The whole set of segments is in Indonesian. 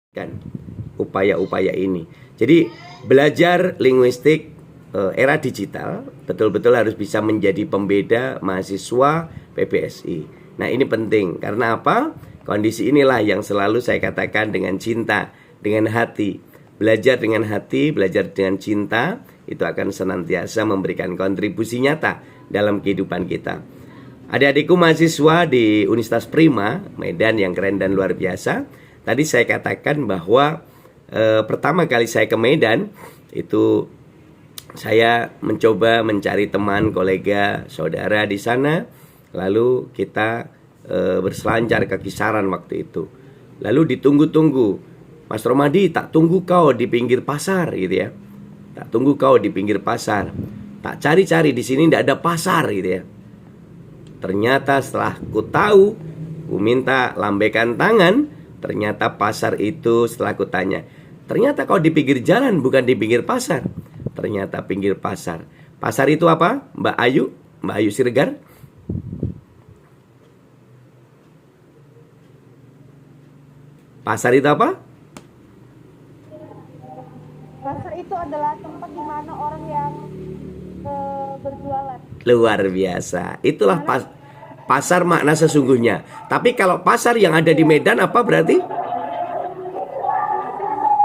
kan upaya-upaya ini. Jadi belajar linguistik era digital betul-betul harus bisa menjadi pembeda mahasiswa PBSI. Nah, ini penting karena apa? Kondisi inilah yang selalu saya katakan dengan cinta, dengan hati. Belajar dengan hati, belajar dengan cinta, itu akan senantiasa memberikan kontribusi nyata dalam kehidupan kita. Adik-adikku mahasiswa di Universitas Prima, Medan yang keren dan luar biasa. Tadi saya katakan bahwa pertama kali saya ke Medan, itu saya mencoba mencari teman, kolega, saudara di sana. Lalu kita berselancar ke Kisaran waktu itu. Lalu ditunggu-tunggu. Mas Romadi, tak tunggu kau di pinggir pasar gitu ya. Tak tunggu kau di pinggir pasar. Tak cari-cari, di sini tidak ada pasar gitu ya. Ternyata setelah ku tahu, ku minta lambaikan tangan, ternyata pasar itu setelah ku tanya, ternyata kau di pinggir jalan bukan di pinggir pasar. Ternyata pinggir pasar. Pasar itu apa? Mbak Ayu? Mbak Ayu Siregar? Pasar itu apa? Pasar itu adalah tempat di mana orang yang berjualan. Luar biasa. Itulah pasar makna sesungguhnya. Tapi kalau pasar yang ada di Medan apa berarti?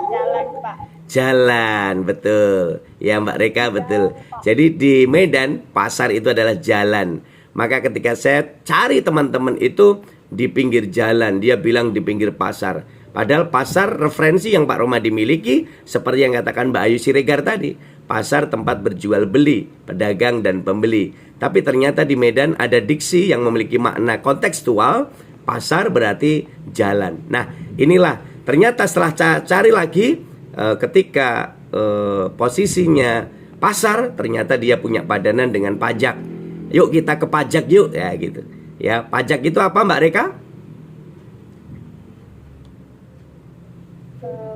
Jalan, Pak. Jalan, betul. Ya Mbak Reka, betul. Jadi di Medan pasar itu adalah jalan. Maka ketika saya cari teman-teman itu di pinggir jalan, dia bilang di pinggir pasar. Padahal pasar referensi yang Pak Romadi miliki, seperti yang katakan Mbak Ayu Siregar tadi, pasar tempat berjual beli, pedagang dan pembeli. Tapi ternyata di Medan ada diksi yang memiliki makna kontekstual, pasar berarti jalan. Nah, inilah ternyata setelah cari lagi, ketika posisinya pasar, ternyata dia punya padanan dengan pajak. Yuk kita ke pajak yuk, ya gitu. Ya, pajak itu apa Mbak Reka?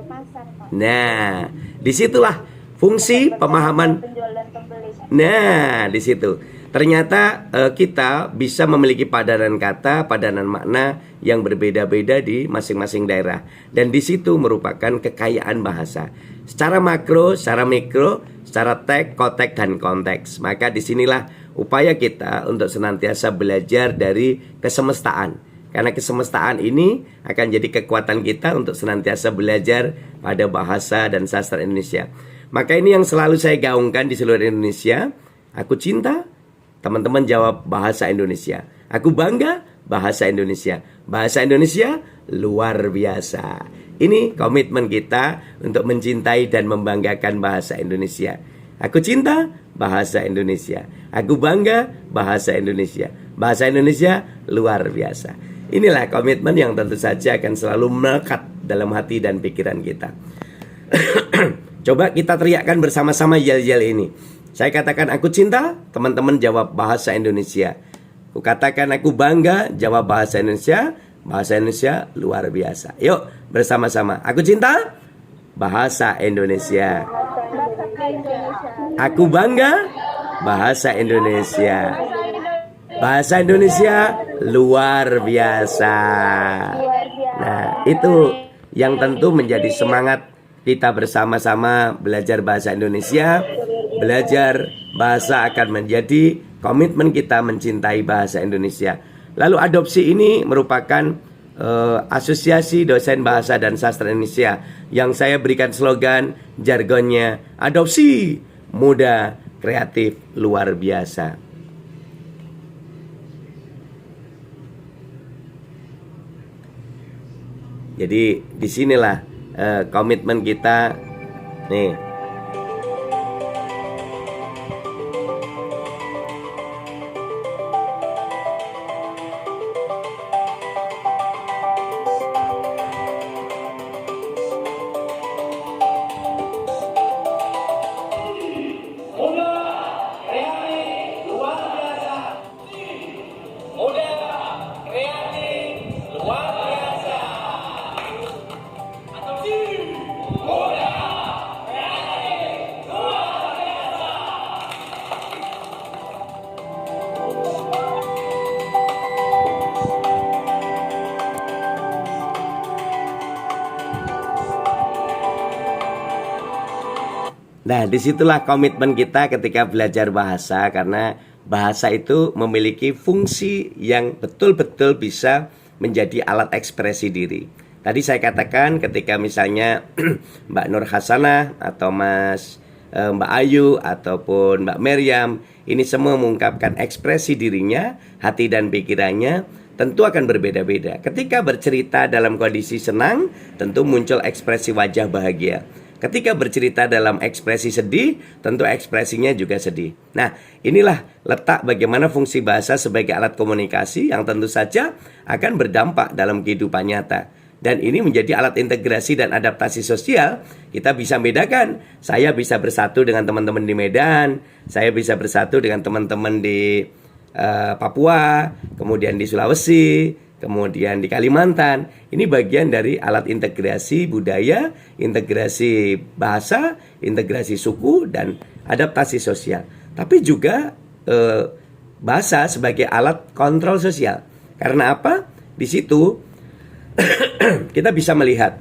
Pasar, Pak. Nah, disitulah fungsi pemahaman. Penjual dan pembeli. Nah, di situ ternyata kita bisa memiliki padanan kata, padanan makna yang berbeda-beda di masing-masing daerah. Dan di situ merupakan kekayaan bahasa. Secara makro, secara mikro, secara teks, konteks, dan konteks. Maka disinilah upaya kita untuk senantiasa belajar dari kesemestaan. Karena kesemestaan ini akan jadi kekuatan kita untuk senantiasa belajar pada bahasa dan sastra Indonesia. Maka ini yang selalu saya gaungkan di seluruh Indonesia. Aku cinta, teman-teman jawab bahasa Indonesia. Aku bangga, bahasa Indonesia. Bahasa Indonesia luar biasa. Ini komitmen kita untuk mencintai dan membanggakan bahasa Indonesia. Aku cinta, bahasa Indonesia. Aku bangga, bahasa Indonesia. Bahasa Indonesia luar biasa. Inilah komitmen yang tentu saja akan selalu melekat dalam hati dan pikiran kita. Coba kita teriakkan bersama-sama yel-yel ini. Saya katakan aku cinta, teman-teman jawab bahasa Indonesia. Aku katakan aku bangga, jawab bahasa Indonesia. Bahasa Indonesia luar biasa. Yuk bersama-sama. Aku cinta, bahasa Indonesia. Aku bangga, bahasa Indonesia. Bahasa Indonesia luar biasa. Nah, itu yang tentu menjadi semangat kita bersama-sama belajar bahasa Indonesia. Belajar bahasa akan menjadi komitmen kita mencintai bahasa Indonesia. Lalu adopsi ini merupakan Asosiasi Dosen Bahasa dan Sastra Indonesia yang saya berikan slogan, jargonnya adopsi muda, kreatif, luar biasa. Jadi disinilah komitmen kita nih. Nah, disitulah komitmen kita ketika belajar bahasa, karena bahasa itu memiliki fungsi yang betul-betul bisa menjadi alat ekspresi diri. Tadi saya katakan ketika misalnya Mbak Nur Hasanah atau Mbak Ayu ataupun Mbak Meriam ini semua mengungkapkan ekspresi dirinya, hati dan pikirannya, tentu akan berbeda-beda. Ketika bercerita dalam kondisi senang, tentu muncul ekspresi wajah bahagia. Ketika bercerita dalam ekspresi sedih, tentu ekspresinya juga sedih. Nah, inilah letak bagaimana fungsi bahasa sebagai alat komunikasi yang tentu saja akan berdampak dalam kehidupan nyata. Dan ini menjadi alat integrasi dan adaptasi sosial. Kita bisa bedakan. Saya bisa bersatu dengan teman-teman di Medan, saya bisa bersatu dengan teman-teman di Papua, kemudian di Sulawesi, kemudian di Kalimantan. Ini bagian dari alat integrasi budaya, integrasi bahasa, integrasi suku, dan adaptasi sosial. Tapi juga bahasa sebagai alat kontrol sosial. Karena apa? Di situ kita bisa melihat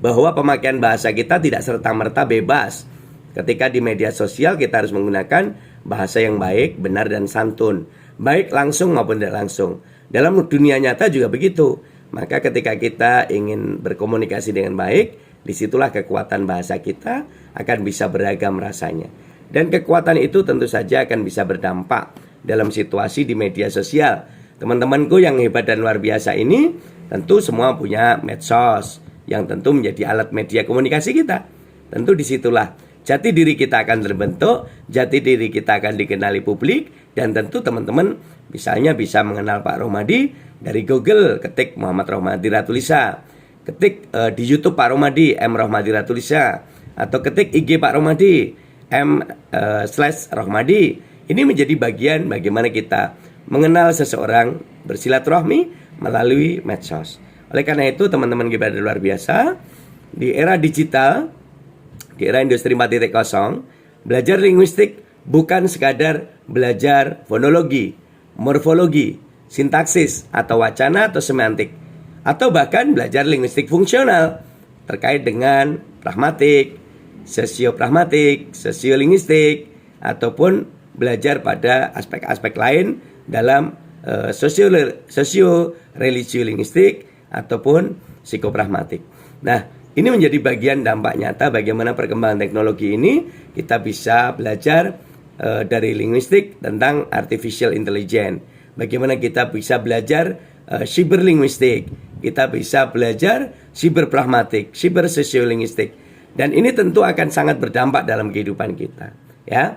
bahwa pemakaian bahasa kita tidak serta-merta bebas. Ketika di media sosial kita harus menggunakan bahasa yang baik, benar, dan santun. Baik langsung maupun tidak langsung. Dalam dunia nyata juga begitu. Maka ketika kita ingin berkomunikasi dengan baik, disitulah kekuatan bahasa kita akan bisa beragam rasanya. Dan kekuatan itu tentu saja akan bisa berdampak dalam situasi di media sosial. Teman-temanku yang hebat dan luar biasa ini tentu semua punya medsos yang tentu menjadi alat media komunikasi kita. Tentu disitulah jati diri kita akan terbentuk, jati diri kita akan dikenali publik, dan tentu teman-teman misalnya bisa mengenal Pak Rohmadi dari Google, ketik Muhammad Rohmadi Ratulisa, ketik di YouTube Pak Rohmadi M Rohmadi Ratulisa, atau ketik IG Pak Rohmadi M/Rohmadi. Ini menjadi bagian bagaimana kita mengenal seseorang, bersilaturahmi melalui medsos. Oleh karena itu teman-teman kita luar biasa, di era digital, di era industri 4.0, belajar linguistik bukan sekadar belajar fonologi, morfologi, sintaksis, atau wacana atau semantik, atau bahkan belajar linguistik fungsional terkait dengan pragmatik, sosiopragmatik, sosiolinguistik, ataupun belajar pada aspek-aspek lain dalam sosio-religio-linguistik ataupun psikopragmatik. Nah, ini menjadi bagian dampak nyata bagaimana perkembangan teknologi ini kita bisa belajar dari linguistik tentang artificial intelligence. Bagaimana kita bisa belajar cyberlinguistik, kita bisa belajar cyberpragmatik, cybersociolinguistik. Dan ini tentu akan sangat berdampak dalam kehidupan kita, ya.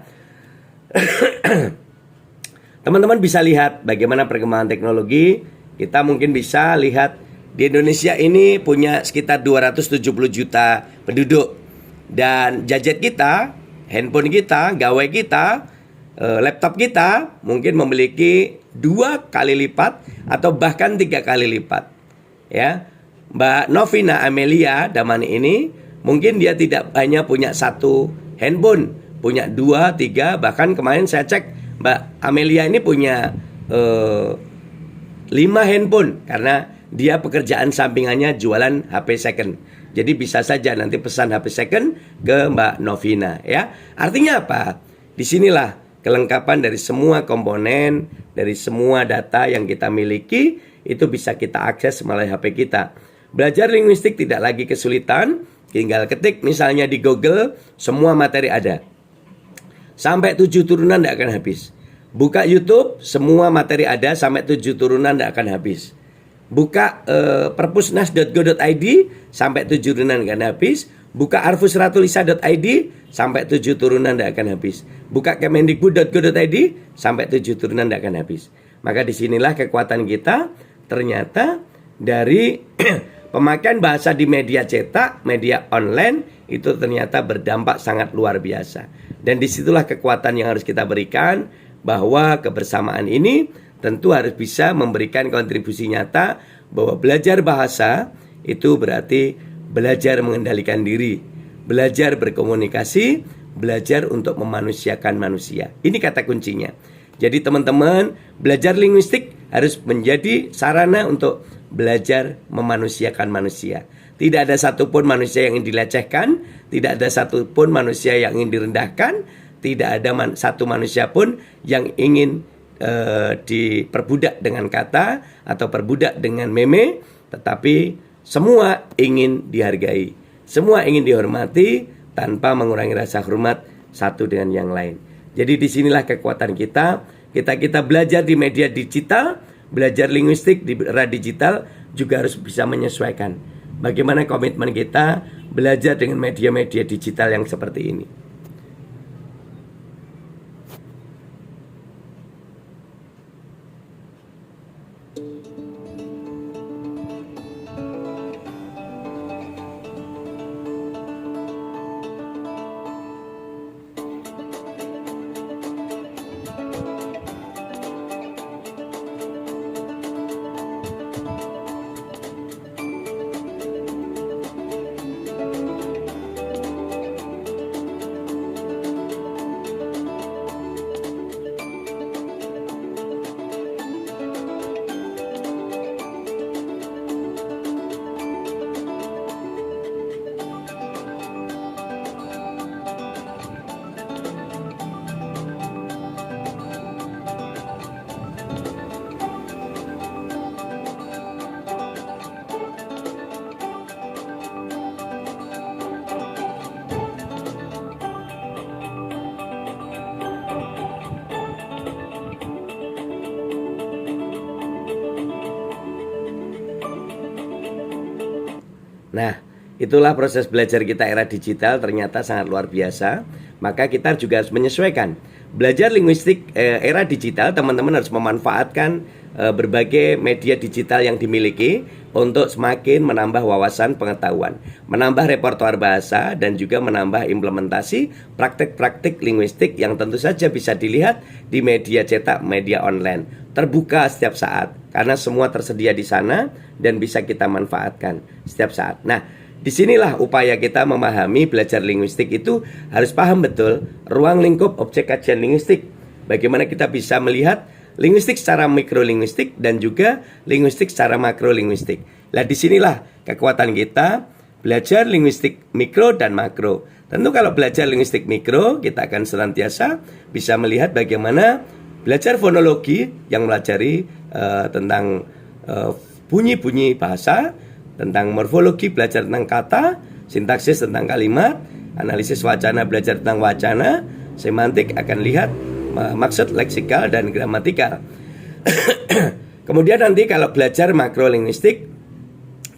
Teman-teman bisa lihat bagaimana perkembangan teknologi. Kita mungkin bisa lihat di Indonesia ini punya sekitar 270 juta penduduk. Dan gadget kita, handphone kita, gawai kita, laptop kita mungkin memiliki 2 kali lipat atau bahkan 3 kali lipat. Ya, Mbak Novina Amelia Damani ini mungkin dia tidak hanya punya 1 handphone, punya 2, 3, bahkan kemarin saya cek Mbak Amelia ini punya 5 handphone karena dia pekerjaan sampingannya jualan HP second. Jadi bisa saja nanti pesan HP second ke Mbak Novina, ya. Artinya apa? Disinilah kelengkapan dari semua komponen, dari semua data yang kita miliki itu bisa kita akses melalui HP kita. Belajar linguistik tidak lagi kesulitan, tinggal ketik misalnya di Google, semua materi ada. Sampai 7 turunan tidak akan habis. Buka YouTube, semua materi ada, sampai 7 turunan tidak akan habis. Buka perpusnas.go.id, sampai 7 turunan tidak akan habis. Buka arfusratulisa.id, sampai 7 turunan tidak akan habis. Buka kemendikbud.go.id, sampai 7 turunan tidak akan habis. Maka disinilah kekuatan kita ternyata dari pemakaian bahasa di media cetak, media online, itu ternyata berdampak sangat luar biasa. Dan disitulah kekuatan yang harus kita berikan, bahwa kebersamaan ini tentu harus bisa memberikan kontribusi nyata, bahwa belajar bahasa itu berarti belajar mengendalikan diri, belajar berkomunikasi, belajar untuk memanusiakan manusia. Ini kata kuncinya. Jadi teman-teman, belajar linguistik harus menjadi sarana untuk belajar memanusiakan manusia. Tidak ada satupun manusia yang ingin dilecehkan, tidak ada satupun manusia yang ingin direndahkan, tidak ada satu manusia pun yang ingin diperbudak dengan kata atau perbudak dengan meme, tetapi semua ingin dihargai, semua ingin dihormati tanpa mengurangi rasa hormat satu dengan yang lain. Jadi disinilah kekuatan kita. Kita belajar di media digital, belajar linguistik di era digital juga harus bisa menyesuaikan. Bagaimana komitmen kita belajar dengan media-media digital yang seperti ini. Nah, itulah proses belajar kita era digital, ternyata sangat luar biasa. Maka kita juga harus menyesuaikan. Belajar linguistik era digital, teman-teman harus memanfaatkan berbagai media digital yang dimiliki untuk semakin menambah wawasan pengetahuan, menambah repertoar bahasa, dan juga menambah implementasi praktik-praktik linguistik yang tentu saja bisa dilihat di media cetak, media online. Terbuka setiap saat, karena semua tersedia di sana dan bisa kita manfaatkan setiap saat. Nah, disinilah upaya kita memahami belajar linguistik itu harus paham betul ruang lingkup objek kajian linguistik. Bagaimana kita bisa melihat linguistik secara mikrolinguistik dan juga linguistik secara makrolinguistik. Nah, disinilah kekuatan kita belajar linguistik mikro dan makro. Tentu kalau belajar linguistik mikro, kita akan senantiasa bisa melihat bagaimana belajar fonologi yang melajari tentang bunyi-bunyi bahasa, tentang morfologi belajar tentang kata, sintaksis tentang kalimat, analisis wacana belajar tentang wacana, semantik akan lihat maksud leksikal dan gramatikal. Kemudian nanti kalau belajar makrolinguistik,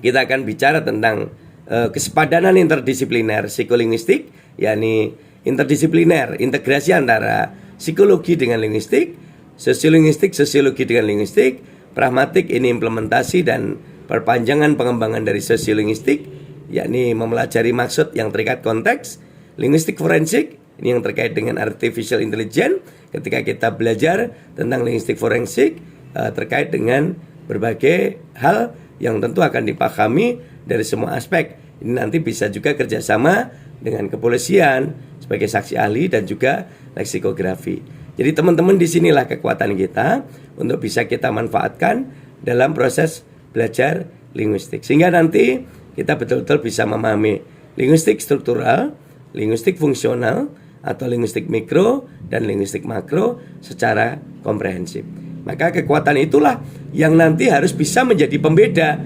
kita akan bicara tentang kesepadanan interdisipliner psikolinguistik, yakni interdisipliner, integrasi antara psikologi dengan linguistik, sosiologi dengan linguistik, pragmatik ini implementasi dan perpanjangan pengembangan dari sosiolinguistik, yakni mempelajari maksud yang terikat konteks, linguistik forensik, ini yang terkait dengan artificial intelligence, ketika kita belajar tentang linguistik forensik, terkait dengan berbagai hal yang tentu akan dipahami dari semua aspek. Ini nanti bisa juga kerjasama dengan kepolisian sebagai saksi ahli dan juga leksikografi. Jadi teman-teman, disinilah kekuatan kita untuk bisa kita manfaatkan dalam proses belajar linguistik. Sehingga nanti kita betul-betul bisa memahami linguistik struktural, linguistik fungsional, atau linguistik mikro dan linguistik makro secara komprehensif. Maka kekuatan itulah yang nanti harus bisa menjadi pembeda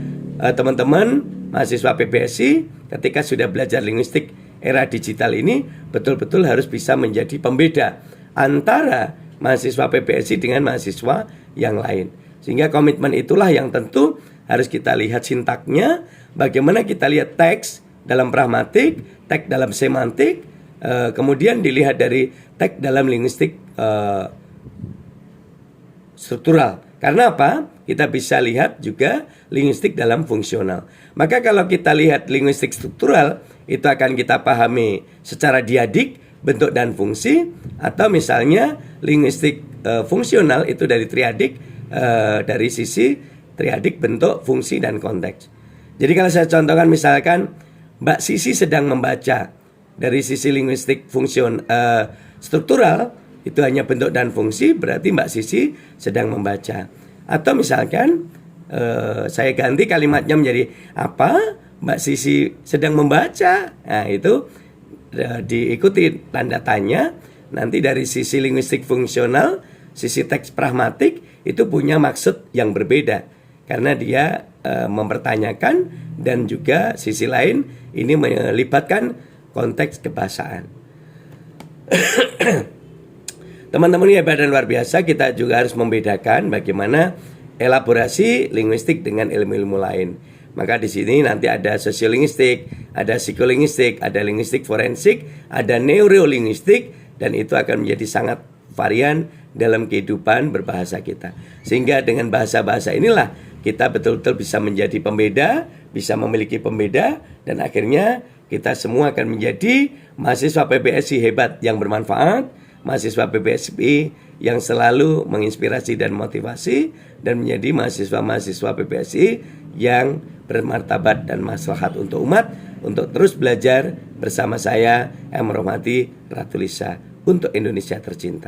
teman-teman mahasiswa PBSI ketika sudah belajar linguistik era digital ini, betul-betul harus bisa menjadi pembeda antara mahasiswa PBSI dengan mahasiswa yang lain. Sehingga komitmen itulah yang tentu harus kita lihat sintaknya, bagaimana kita lihat teks dalam pragmatik, teks dalam semantik, kemudian dilihat dari teks dalam linguistik struktural. Karena apa? Kita bisa lihat juga linguistik dalam fungsional. Maka kalau kita lihat linguistik struktural, itu akan kita pahami secara diadik, bentuk dan fungsi, atau misalnya linguistik fungsional itu dari triadik, dari sisi triadik bentuk, fungsi, dan konteks. Jadi kalau saya contohkan misalkan Mbak Sisi sedang membaca, dari sisi linguistik struktural itu hanya bentuk dan fungsi, berarti Mbak Sisi sedang membaca. Atau misalkan saya ganti kalimatnya menjadi apa? Mbak Sisi sedang membaca. Nah, itu diikuti tanda tanya. Nanti dari sisi linguistik fungsional, sisi teks pragmatik itu punya maksud yang berbeda karena dia mempertanyakan, dan juga sisi lain ini melibatkan konteks kebahasaan. Teman-teman yang hebat dan luar biasa, kita juga harus membedakan bagaimana elaborasi linguistik dengan ilmu-ilmu lain. Maka di sini nanti ada sosiolinguistik, ada psikolinguistik, ada linguistik forensik, ada neurolinguistik, dan itu akan menjadi sangat varian dalam kehidupan berbahasa kita. Sehingga dengan bahasa-bahasa inilah kita betul-betul bisa menjadi pembeda, bisa memiliki pembeda, dan akhirnya kita semua akan menjadi mahasiswa PPSI hebat yang bermanfaat, mahasiswa PPSI yang selalu menginspirasi dan motivasi, dan menjadi mahasiswa-mahasiswa PPSI yang bermartabat dan maslahat untuk umat, untuk terus belajar bersama saya yang menghormati Ratu Lisa untuk Indonesia tercinta.